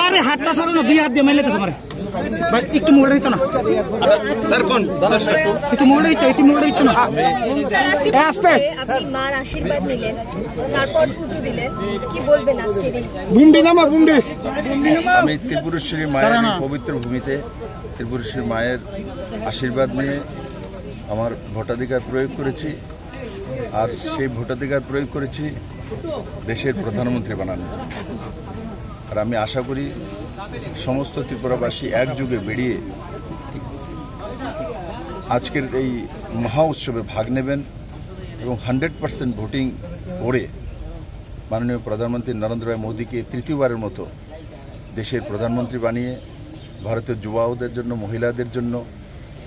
আরে হাতটা সরানো, দুই হাত দিয়ে মেলে তো সবার ভাই, একটু মোড়ে দিচ্ছ না স্যার, কোন একটু মোড়ে দিচ্ছ, একটু মোড়ে দিচ্ছ না। আপনি মার আশীর্বাদ নিলেন, তারপর পুজো দিলেন, কি বলবেন আজকের এই বুন্ডি নামা বুন্ডি? আমি ত্রিপুরেশ্বরী মায়ের পবিত্র ভূমিতে ত্রিপুরেশ্বরী মায়ের আশীর্বাদ নিয়ে আমার ভোটাধিকার প্রয়োগ করেছি, আর সেই ভোটাধিকার প্রয়োগ করেছি দেশের প্রধানমন্ত্রী বানানোর জন্য। আর আমি আশা করি সমস্ত ত্রিপুরাবাসী একযোগে বেরিয়ে আজকের এই মহা উৎসবে ভাগ নেবেন এবং 100% ভোটিং করে মাননীয় প্রধানমন্ত্রী নরেন্দ্র ভাই মোদীকে তৃতীয়বারের মতো দেশের প্রধানমন্ত্রী বানিয়ে ভারতের যুবাদের জন্য, মহিলাদের জন্য,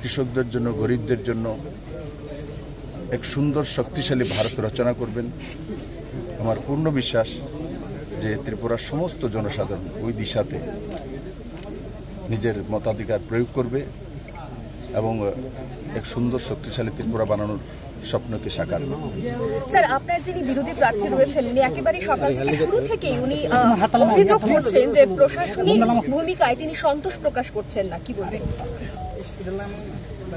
কৃষকদের জন্য, গরিবদের জন্য এক সুন্দর শক্তিশালী ভারত রচনা করবেন। আমার পূর্ণ বিশ্বাস যে ত্রিপুরার সমস্ত জনসাধারণ ওই দিশাতে নিজের মতাধিকার প্রয়োগ করবে এবং এক সুন্দর শক্তিশালী ত্রিপুরা বানানোর স্বপ্নকে সাকার করবে। স্যার, আপনার যিনি বিরোধী প্রার্থী রয়েছেন, উনি একেবারে সকাল থেকে শুরু থেকেই উনি অভিযোগ করছেন যে প্রশাসনিক ভূমিকায় তিনি সন্তোষ প্রকাশ করছেন না, কি বলবেন?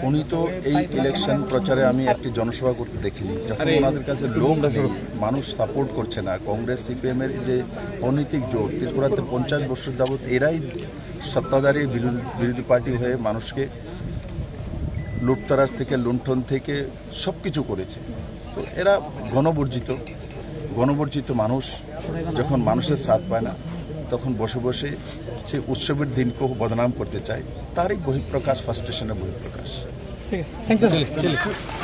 উনি তো এই ইলেকশন প্রচারে আমি একটি জনসভা করতে দেখিনি, যখন ওনাদের কাছে লোক মানুষ সাপোর্ট করছে না। কংগ্রেস সিপিএম এর যে অনৈতিক জোট, ত্রিপুরাতে 50 বছর যাবৎ এরাই সত্তাধারী বিরোধী পার্টি হয়ে মানুষকে লুটতরাজ থেকে, লুণ্ঠন থেকে সবকিছু করেছে। তো এরা গণবর্জিত মানুষ যখন মানুষের সাথ পায় না, তখন বসে বসে সেই উৎসবের দিনকেও বদনাম করতে চায়। তারই বহিঃপ্রকাশ, ফার্স্টেশনের বহিঃপ্রকাশ।